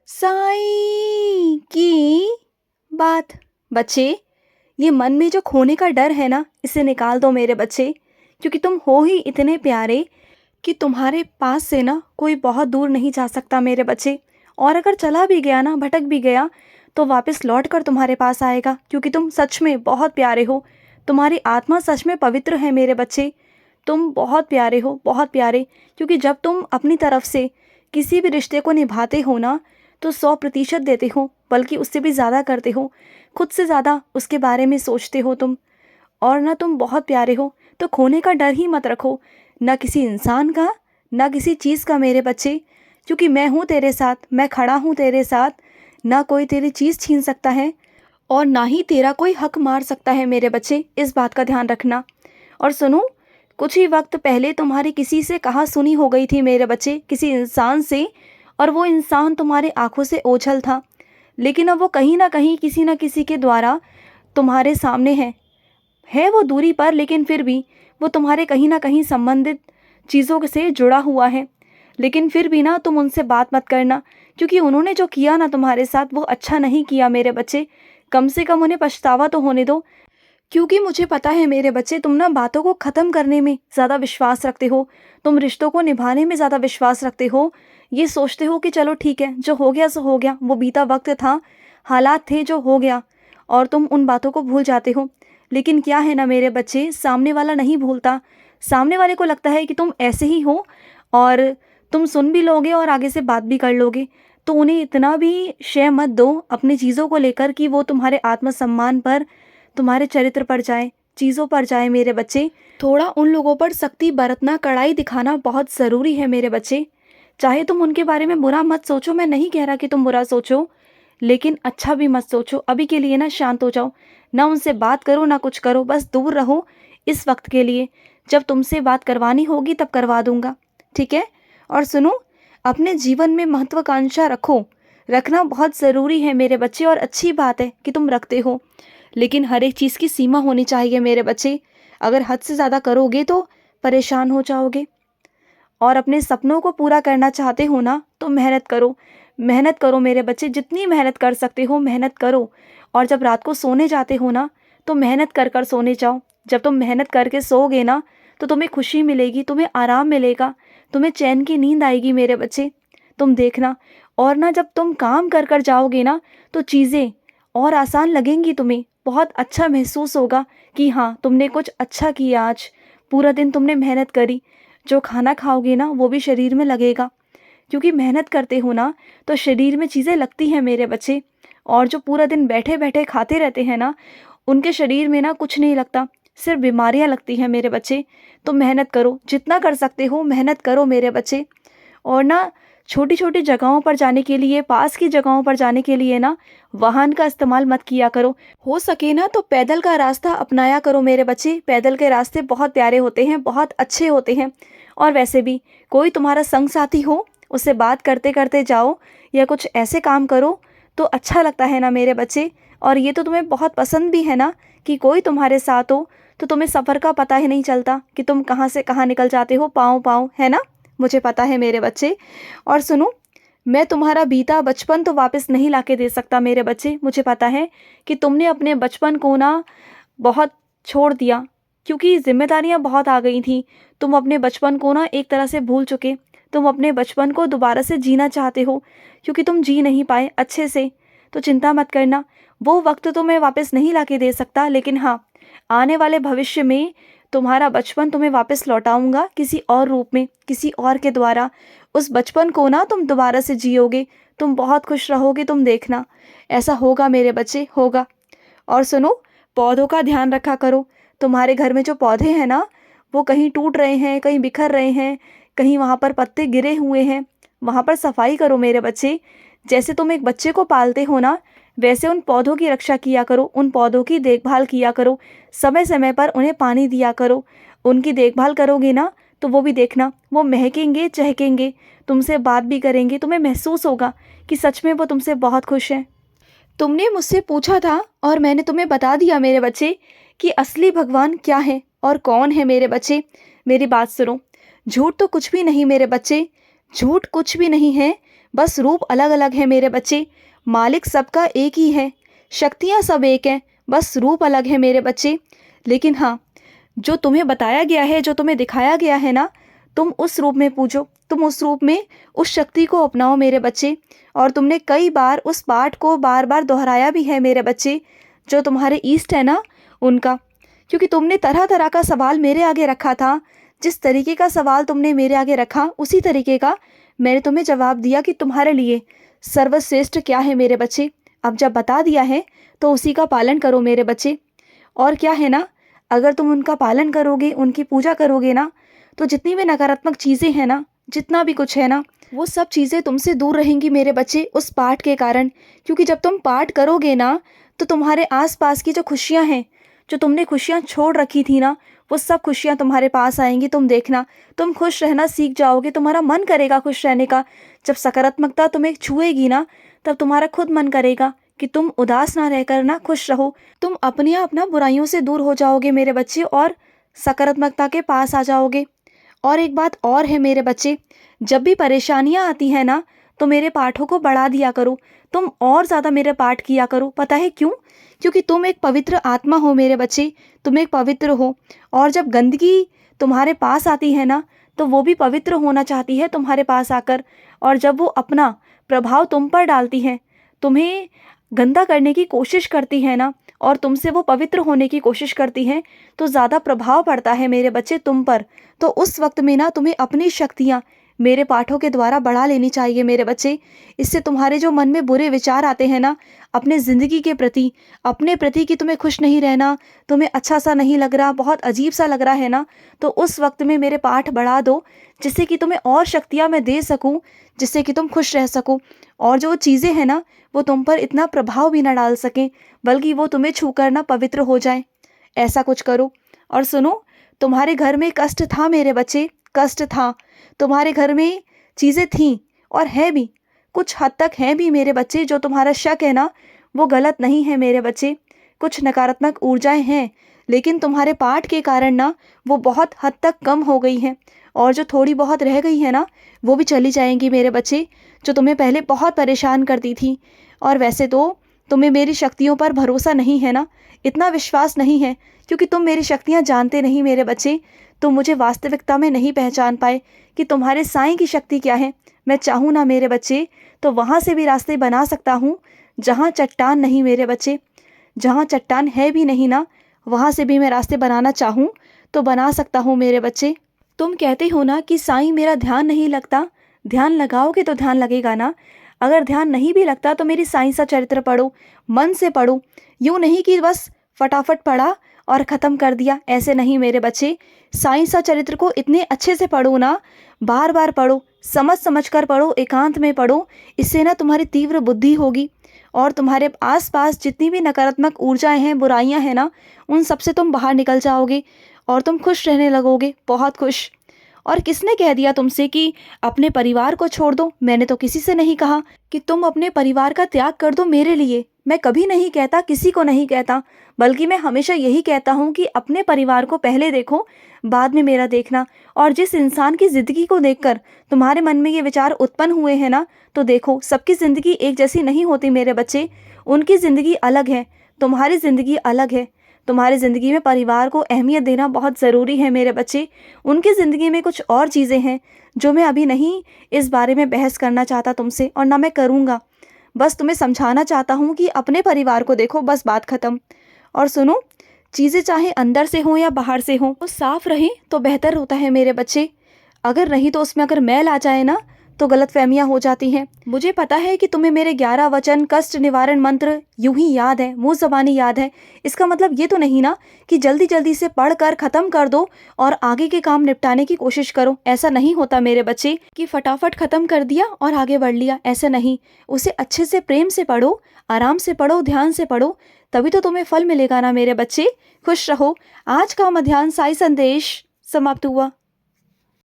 साईं की बात। बच्चे, ये मन में जो खोने का डर है ना, इसे निकाल दो मेरे बच्चे, क्योंकि तुम हो ही इतने प्यारे कि तुम्हारे पास से ना कोई बहुत दूर नहीं जा सकता मेरे बच्चे। और अगर चला भी गया ना, भटक भी गया, तो वापस लौट कर तुम्हारे पास आएगा, क्योंकि तुम सच में बहुत प्यारे हो। तुम्हारी आत्मा सच में पवित्र है मेरे बच्चे। तुम बहुत प्यारे हो, बहुत प्यारे। क्योंकि जब तुम अपनी तरफ से किसी भी रिश्ते को निभाते हो ना, तो 100% देते हो, बल्कि उससे भी ज़्यादा करते हो। खुद से ज़्यादा उसके बारे में सोचते हो तुम। और ना तुम बहुत प्यारे हो, तो खोने का डर ही मत रखो, ना किसी इंसान का, ना किसी चीज़ का मेरे बच्चे। क्योंकि मैं हूँ तेरे साथ, मैं खड़ा हूँ तेरे साथ। ना कोई तेरी चीज़ छीन सकता है, और ना ही तेरा कोई हक मार सकता है मेरे बच्चे। इस बात का ध्यान रखना। और सुनो, कुछ ही वक्त पहले तुम्हारी किसी से कहा सुनी हो गई थी मेरे बच्चे, किसी इंसान से। और वो इंसान तुम्हारे आंखों से ओझल था, लेकिन अब वो कहीं ना कहीं किसी न किसी के द्वारा तुम्हारे सामने है वो दूरी पर, लेकिन फिर भी वो तुम्हारे कहीं ना कहीं संबंधित चीज़ों से जुड़ा हुआ है। लेकिन फिर भी ना तुम उनसे बात मत करना, क्योंकि उन्होंने जो किया ना तुम्हारे साथ, वो अच्छा नहीं किया मेरे बच्चे। कम से कम उन्हें पछतावा तो होने दो। क्योंकि मुझे पता है मेरे बच्चे, तुम ना बातों को ख़त्म करने में ज़्यादा विश्वास रखते हो। तुम रिश्तों को निभाने में ज़्यादा विश्वास रखते हो। ये सोचते हो कि चलो ठीक है, जो हो गया सो हो गया, वो बीता वक्त था, हालात थे, जो हो गया। और तुम उन बातों को भूल जाते हो। लेकिन क्या है ना मेरे बच्चे, सामने वाला नहीं भूलता। सामने वाले को लगता है कि तुम ऐसे ही हो, और तुम सुन भी लोगे और आगे से बात भी कर लोगे। तो उन्हें इतना भी शय मत दो अपनी चीज़ों को लेकर कि वो तुम्हारे आत्मसम्मान पर, तुम्हारे चरित्र पर जाए, चीज़ों पर जाए मेरे बच्चे। थोड़ा उन लोगों पर सख्ती बरतना, कड़ाई दिखाना बहुत ज़रूरी है मेरे बच्चे। चाहे तुम उनके बारे में बुरा मत सोचो, मैं नहीं कह रहा कि तुम बुरा सोचो, लेकिन अच्छा भी मत सोचो। अभी के लिए ना शांत हो जाओ, ना उनसे बात करो, ना कुछ करो, बस दूर रहो इस वक्त के लिए। जब तुमसे बात करवानी होगी तब करवा दूंगा, ठीक है? और सुनो, अपने जीवन में महत्वाकांक्षा रखो। रखना बहुत ज़रूरी है मेरे बच्चे, और अच्छी बात है कि तुम रखते हो। लेकिन हर एक चीज़ की सीमा होनी चाहिए मेरे बच्चे। अगर हद से ज़्यादा करोगे तो परेशान हो जाओगे। और अपने सपनों को पूरा करना चाहते हो ना, तो मेहनत करो। मेहनत करो मेरे बच्चे, जितनी मेहनत कर सकते हो मेहनत करो। और जब रात को सोने जाते हो ना, तो मेहनत कर कर सोने जाओ। जब तुम मेहनत करके सोओगे ना, तो तुम्हें खुशी मिलेगी, तुम्हें आराम मिलेगा, तुम्हें चैन की नींद आएगी मेरे बच्चे। तुम देखना। और ना जब तुम काम कर कर जाओगे ना, तो चीज़ें और आसान लगेंगी तुम्हें। बहुत अच्छा महसूस होगा कि हाँ, तुमने कुछ अच्छा किया आज। पूरा दिन तुमने मेहनत करी। जो खाना खाओगे ना, वो भी शरीर में लगेगा, क्योंकि मेहनत करते हो ना, तो शरीर में चीज़ें लगती हैं मेरे बच्चे। और जो पूरा दिन बैठे बैठे खाते रहते हैं ना, उनके शरीर में ना कुछ नहीं लगता, सिर्फ बीमारियां लगती हैं मेरे बच्चे। तो मेहनत करो, जितना कर सकते हो मेहनत करो मेरे बच्चे। और ना छोटी छोटी जगहों पर जाने के लिए, पास की जगहों पर जाने के लिए ना वाहन का इस्तेमाल मत किया करो। हो सके ना तो पैदल का रास्ता अपनाया करो मेरे बच्चे। पैदल के रास्ते बहुत प्यारे होते हैं, बहुत अच्छे होते हैं। और वैसे भी कोई तुम्हारा संग साथी हो, उससे बात करते करते जाओ, या कुछ ऐसे काम करो तो अच्छा लगता है ना मेरे बच्चे। और ये तो तुम्हें बहुत पसंद भी है ना, कि कोई तुम्हारे साथ हो, तो तुम्हें सफ़र का पता ही नहीं चलता कि तुम कहाँ से कहाँ निकल जाते हो, पाँव पाँव, है ना? मुझे पता है मेरे बच्चे। और सुनो, मैं तुम्हारा बीता बचपन तो वापस नहीं लाके दे सकता मेरे बच्चे। मुझे पता है कि तुमने अपने बचपन को ना बहुत छोड़ दिया, क्योंकि जिम्मेदारियां बहुत आ गई थी। तुम अपने बचपन को ना एक तरह से भूल चुके। तुम अपने बचपन को दोबारा से जीना चाहते हो, क्योंकि तुम जी नहीं पाए अच्छे से। तो चिंता मत करना, वो वक्त तो मैं वापस नहीं लाके दे सकता, लेकिन हाँ, आने वाले भविष्य में तुम्हारा बचपन तुम्हें वापस लौटाऊंगा, किसी और रूप में, किसी और के द्वारा। उस बचपन को ना तुम दोबारा से जियोगे, तुम बहुत खुश रहोगे, तुम देखना। ऐसा होगा मेरे बच्चे, होगा। और सुनो, पौधों का ध्यान रखा करो। तुम्हारे घर में जो पौधे हैं ना, वो कहीं टूट रहे हैं, कहीं बिखर रहे हैं, कहीं वहाँ पर पत्ते गिरे हुए हैं। वहाँ पर सफाई करो मेरे बच्चे। जैसे तुम एक बच्चे को पालते हो ना, वैसे उन पौधों की रक्षा किया करो, उन पौधों की देखभाल किया करो। समय समय पर उन्हें पानी दिया करो। उनकी देखभाल करोगे ना, तो वो भी देखना, वो महकेंगे, चहकेंगे, तुमसे बात भी करेंगे। तुम्हें महसूस होगा कि सच में वो तुमसे बहुत खुश हैं। तुमने मुझसे पूछा था, और मैंने तुम्हें बता दिया मेरे बच्चे, कि असली भगवान क्या है और कौन है मेरे बच्चे। मेरी बात सुनो, झूठ तो कुछ भी नहीं मेरे बच्चे, झूठ कुछ भी नहीं है। बस रूप अलग अलग है मेरे बच्चे। मालिक सबका एक ही है, शक्तियाँ सब एक हैं, बस रूप अलग है मेरे बच्चे। लेकिन हाँ, जो तुम्हें बताया गया है, जो तुम्हें दिखाया गया है ना, तुम उस रूप में पूजो, तुम उस रूप में उस शक्ति को अपनाओ मेरे बच्चे। और तुमने कई बार उस पाठ को बार बार दोहराया भी है मेरे बच्चे, जो तुम्हारे ईष्ट है ना उनका। क्योंकि तुमने तरह तरह का सवाल मेरे आगे रखा था, जिस तरीके का सवाल तुमने मेरे आगे रखा उसी तरीके का मैंने तुम्हें जवाब दिया कि तुम्हारे लिए सर्वश्रेष्ठ क्या है मेरे बच्चे। अब जब बता दिया है तो उसी का पालन करो मेरे बच्चे। और क्या है ना, अगर तुम उनका पालन करोगे, उनकी पूजा करोगे ना, तो जितनी भी नकारात्मक चीज़ें हैं ना, जितना भी कुछ है ना, वो सब चीज़ें तुमसे दूर रहेंगी मेरे बच्चे उस पाठ के कारण। क्योंकि जब तुम पाठ करोगे ना, तो तुम्हारे आसपास की जो खुशियाँ हैं, जो तुमने खुशियाँ छोड़ रखी थी ना, वो सब खुशियाँ तुम्हारे पास आएंगी। तुम देखना, तुम खुश रहना सीख जाओगे, तुम्हारा मन करेगा खुश रहने का। जब सकारात्मकता तुम्हें छुएगी ना, तब तुम्हारा खुद मन करेगा कि तुम उदास ना रहकर ना खुश रहो। तुम अपने आप ना बुराइयों से दूर हो जाओगे मेरे बच्चे और सकारात्मकता के पास आ जाओगे। और एक बात और है मेरे बच्चे, जब भी परेशानियाँ आती हैं ना, तो मेरे पाठों को बढ़ा दिया करो, तुम और ज़्यादा मेरे पाठ किया करो। पता है क्यों? क्योंकि तुम एक पवित्र आत्मा हो मेरे बच्चे, तुम एक पवित्र हो। और जब गंदगी तुम्हारे पास आती है ना, तो वो भी पवित्र होना चाहती है तुम्हारे पास आकर। और जब वो अपना प्रभाव तुम पर डालती है, तुम्हें गंदा करने की कोशिश करती है ना, और तुमसे वो पवित्र होने की कोशिश करती है, तो ज़्यादा प्रभाव पड़ता है मेरे बच्चे तुम पर। तो उस वक्त में ना तुम्हें अपनी शक्तियाँ मेरे पाठों के द्वारा बढ़ा लेनी चाहिए मेरे बच्चे। इससे तुम्हारे जो मन में बुरे विचार आते हैं ना, अपने ज़िंदगी के प्रति, अपने प्रति कि तुम्हें खुश नहीं रहना, तुम्हें अच्छा सा नहीं लग रहा, बहुत अजीब सा लग रहा है ना, तो उस वक्त में मेरे पाठ बढ़ा दो, जिससे कि तुम्हें और शक्तियाँ मैं दे सकूँ, जिससे कि तुम खुश रह सको। और जो चीज़ें हैं ना, वो तुम पर इतना प्रभाव भी ना डाल सकें, बल्कि वो तुम्हें छू कर ना पवित्र हो जाए। ऐसा कुछ करो। और सुनो, तुम्हारे घर में कष्ट था मेरे बच्चे, कष्ट था। तुम्हारे घर में चीज़ें थीं और है भी, कुछ हद तक हैं भी मेरे बच्चे। जो तुम्हारा शक है ना, वो गलत नहीं है मेरे बच्चे। कुछ नकारात्मक ऊर्जाएं हैं, लेकिन तुम्हारे पाठ के कारण ना वो बहुत हद तक कम हो गई हैं। और जो थोड़ी बहुत रह गई है ना, वो भी चली जाएंगी मेरे बच्चे, जो तुम्हें पहले बहुत परेशान करती थी। और वैसे तो तुम्हें मेरी शक्तियों पर भरोसा नहीं है ना, इतना विश्वास नहीं है, क्योंकि तुम मेरी शक्तियाँ जानते नहीं मेरे बच्चे। तुम मुझे वास्तविकता में नहीं पहचान पाए कि तुम्हारे साईं की शक्ति क्या है। मैं चाहूँ ना मेरे बच्चे, तो वहाँ से भी रास्ते बना सकता हूँ जहाँ चट्टान नहीं मेरे बच्चे। जहाँ चट्टान है भी नहीं ना, वहाँ से भी मैं रास्ते बनाना चाहूँ तो बना सकता हूँ मेरे बच्चे। तुम कहते हो ना कि साईं मेरा ध्यान नहीं लगता, ध्यान लगाओगे तो ध्यान लगेगा ना। अगर ध्यान नहीं भी लगता तो मेरी साईं सा चरित्र पढ़ो, मन से पढ़ो। यूँ नहीं कि बस फटाफट पढ़ा और ख़त्म कर दिया, ऐसे नहीं मेरे बच्चे। साईं सा चरित्र को इतने अच्छे से पढ़ो ना, बार बार पढ़ो, समझ समझ कर पढ़ो, एकांत में पढ़ो। इससे ना तुम्हारी तीव्र बुद्धि होगी, और तुम्हारे आसपास जितनी भी नकारात्मक ऊर्जाएं हैं, बुराइयां हैं ना, उन सब से तुम बाहर निकल जाओगे और तुम खुश रहने लगोगे, बहुत खुश। और किसने कह दिया तुमसे कि अपने परिवार को छोड़ दो? मैंने तो किसी से नहीं कहा कि तुम अपने परिवार का त्याग कर दो मेरे लिए। मैं कभी नहीं कहता, किसी को नहीं कहता, बल्कि मैं हमेशा यही कहता हूँ कि अपने परिवार को पहले देखो, बाद में मेरा देखना। और जिस इंसान की ज़िंदगी को देखकर तुम्हारे मन में ये विचार उत्पन्न हुए हैं ना, तो देखो, सबकी ज़िंदगी एक जैसी नहीं होती मेरे बच्चे। उनकी ज़िंदगी अलग है, तुम्हारी ज़िंदगी अलग है। तुम्हारी ज़िंदगी में परिवार को अहमियत देना बहुत ज़रूरी है मेरे बच्चे। उनकी ज़िंदगी में कुछ और चीज़ें हैं जो मैं अभी नहीं इस बारे में बहस करना चाहता तुमसे, और ना मैं करूँगा। बस तुम्हें समझाना चाहता हूँ कि अपने परिवार को देखो, बस बात ख़त्म। और सुनो, चीज़ें चाहे अंदर से हो या बाहर से हो, वो साफ़ रहें तो बेहतर होता है मेरे बच्चे। अगर नहीं तो उसमें अगर मैल आ जाए ना, तो गलतफहमियाँ हो जाती हैं। मुझे पता है कि तुम्हें मेरे 11 वचन कष्ट निवारण मंत्र यूं ही याद है, मुँह ज़बानी याद है। इसका मतलब ये तो नहीं ना कि जल्दी जल्दी से पढ़ कर ख़त्म कर दो और आगे के काम निपटाने की कोशिश करो। ऐसा नहीं होता मेरे बच्चे कि फटाफट ख़त्म कर दिया और आगे बढ़ लिया, ऐसा नहीं। उसे अच्छे से प्रेम से पढ़ो, आराम से पढ़ो, ध्यान से पढ़ो, तभी तो तुम्हें फल मिलेगा ना मेरे बच्चे। खुश रहो। आज का मध्याह्न साई संदेश समाप्त हुआ।